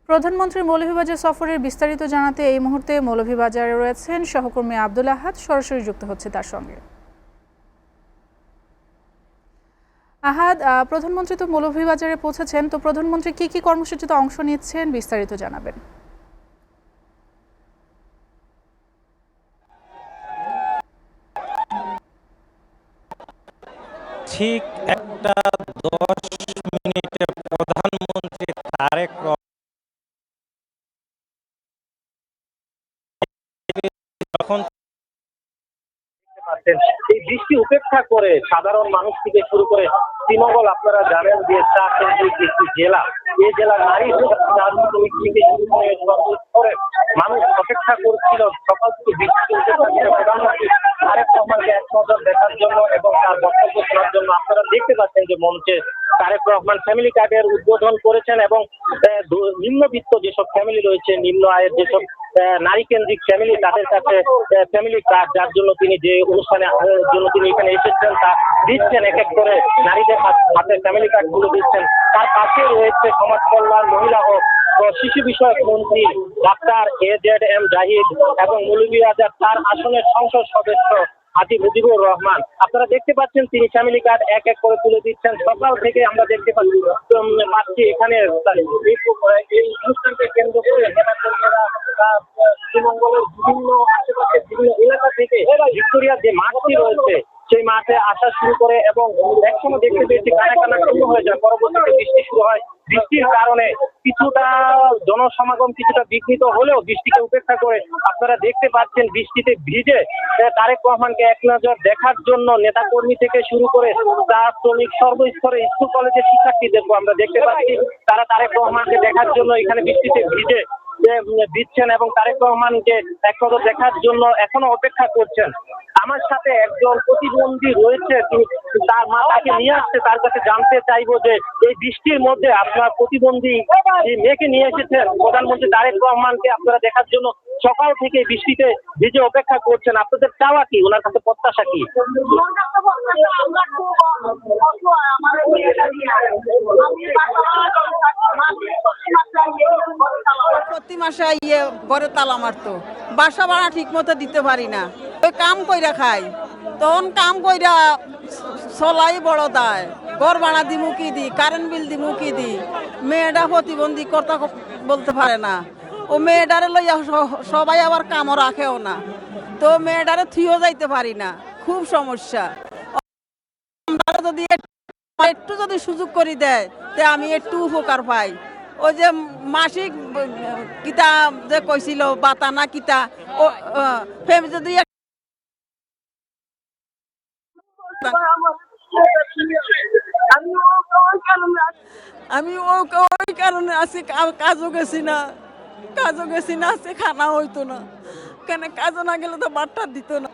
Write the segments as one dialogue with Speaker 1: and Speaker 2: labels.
Speaker 1: প্রধানমন্ত্রীর মৌলভীবাজার সফরের বিস্তারিত জানাতে এই মুহূর্তে মৌলভীবাজারে রয়েছেন সহকর্মী আব্দুল আহাদ, সরাসরি যুক্ত হচ্ছে তার সঙ্গে। আহাদ, প্রধানমন্ত্রী তো মৌলভীবাজারে পৌঁছেছেন, তো প্রধানমন্ত্রী কি কি কর্মসূচিতে অংশ নিচ্ছেন বিস্তারিত জানাবেন।
Speaker 2: ঠিক 1:10 প্রধানমন্ত্রী তারেক যখন
Speaker 3: এই বৃষ্টি উপেক্ষা করে সাধারণ মানুষ থেকে শুরু করে তৃণমূল, আপনারা জানেন যে চা কেন্দ্রিক একটি জেলা, এই জেলার নারী শ্রমিক থেকে শুরু করে মানুষ অপেক্ষা করছিল সকাল থেকে বৃষ্টি প্রধানমন্ত্রী তারেক রহমানকে এক নজর দেখার জন্য এবং তার বক্তব্য শোনার জন্য। আপনারা দেখতে পাচ্ছেন যে মঞ্চে তারেক রহমান ফ্যামিলি কার্ডের উদ্বোধন করেছেন এবং নিম্নবিত্ত যেসব ফ্যামিলি রয়েছে, নিম্ন আয়ের যেসব নারী কেন্দ্রিক ফ্যামিলি, তাদের কাছে ফ্যামিলি কার্ড, যার জন্য তিনি যে অনুষ্ঠানে জন্য তিনি এখানে এসেছেন তা দিচ্ছেন, এক এক করে নারীদের হাতে ফ্যামিলি কার্ড গুলো দিচ্ছেন। তার পাশে রয়েছে সমাজ কল্যাণ, মহিলা ও শিশু বিষয়ক মন্ত্রী ডাক্তার AZM জাহিদ এবং মৌলভীবাজার 4 আসনের সংসদ সদস্য হাজী মুজিবুর রহমান। আপনারা দেখতে পাচ্ছেন তিনি ফ্যামিলি কার্ড এক এক করে তুলে দিচ্ছেন। সকাল থেকে আমরা দেখতে পাচ্ছি এখানে এই অনুষ্ঠানকে কেন্দ্র করে তৃণমূলের বিভিন্ন আশেপাশের বিভিন্ন এলাকা থেকে ভিক্টোরিয়ার যে মাঠটি রয়েছে সেই মাঠে আসা শুরু করে এবং একসময় দেখতে পেয়েছি কানা শূন্য হয়ে যায়। পরবর্তীতে বৃষ্টি শুরু হয়। বৃষ্টির কারণে কিছুটা জনসমাগম কিছুটা বিঘ্নিত হলেও বৃষ্টিকে উপেক্ষা করে আপনারা দেখতে পাচ্ছেন বৃষ্টিতে ভিজে তারেক রহমানকে এক নজর দেখার জন্য নেতাকর্মী থেকে শুরু করে চা শ্রমিক সর্বস্তরে স্কুল কলেজের শিক্ষার্থীদেরকে আমরা দেখতে পাচ্ছি তারা তারেক রহমানকে দেখার জন্য এখানে বৃষ্টিতে ভিজে দিচ্ছেন এবং তারেক রহমানকে এক নজর দেখার জন্য এখনো অপেক্ষা করছেন। আমার সাথে একজন প্রতিবন্ধী রয়েছে, তার মা তাকে নিয়ে আসছে, তার কাছে জানতে চাইবো যে এই বৃষ্টির মধ্যে আপনার প্রতিবন্ধী মেয়েকে নিয়ে এসেছেন প্রধানমন্ত্রী তারেক রহমানকে আপনারা দেখার জন্য সকাল থেকে বৃষ্টিতে ভিজে অপেক্ষা করছেন, আপনাদের চাওয়া কি, ওনার কাছে প্রত্যাশা কি?
Speaker 4: প্রতি মাসে ঘরে তালা মারতো, বাসা ভাড়া ঠিক মতো দিতে পারি না, ওই কাম কইরা খাই, তখন কাম কইরা চলাই বড় দায়, ঘর ভাড়া দিমু কি দি, কারেন্ট বিল দিমু কি দি, মেয়েটা প্রতিবন্ধী কথা বলতে পারে না, ও মেয়েটারে লইয়া সবাই আবার কামও রাখেও না, তো মেয়েটারে থুইও যাইতে পারি না, খুব সমস্যা। আমরা যদি একটু যদি সুযোগ করে দেয় তে আমি একটু উপকার পাই। ওই যে মাসিক কিতা যে কইছিল বাতা না কিতা, ও যদি আমি ওই কারণে আছি, কাজও গেছি না আজকে খানা হইতো না, কেন কাজও না গেলে তো বাট্টা দিত না।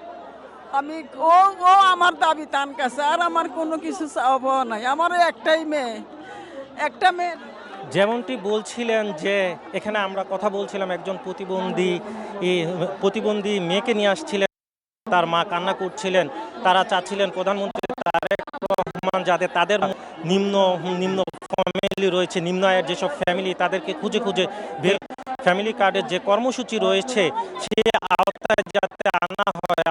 Speaker 4: আমি ও আমার দাবি তান কাছে, আর আমার কোনো কিছু চাওয়া নাই, আমারও একটাই মেয়ে, একটা মেয়ে।
Speaker 2: যেমনটি বলছিলেন যে এখানে আমরা কথা বলছিলাম একজন প্রতিবন্ধী মেয়েকে নিয়ে আসছিলেন, তার মা কান্না করছিলেন, তারা চাচ্ছিলেন প্রধানমন্ত্রী তারেক রহমান যাতে তাদের নিম্ন ফ্যামিলি রয়েছে, নিম্ন আয়ের যেসব ফ্যামিলি, তাদেরকে খুঁজে ফ্যামিলি কার্ডের যে কর্মসূচি রয়েছে সেই আওতায় যাতে আনা হয়।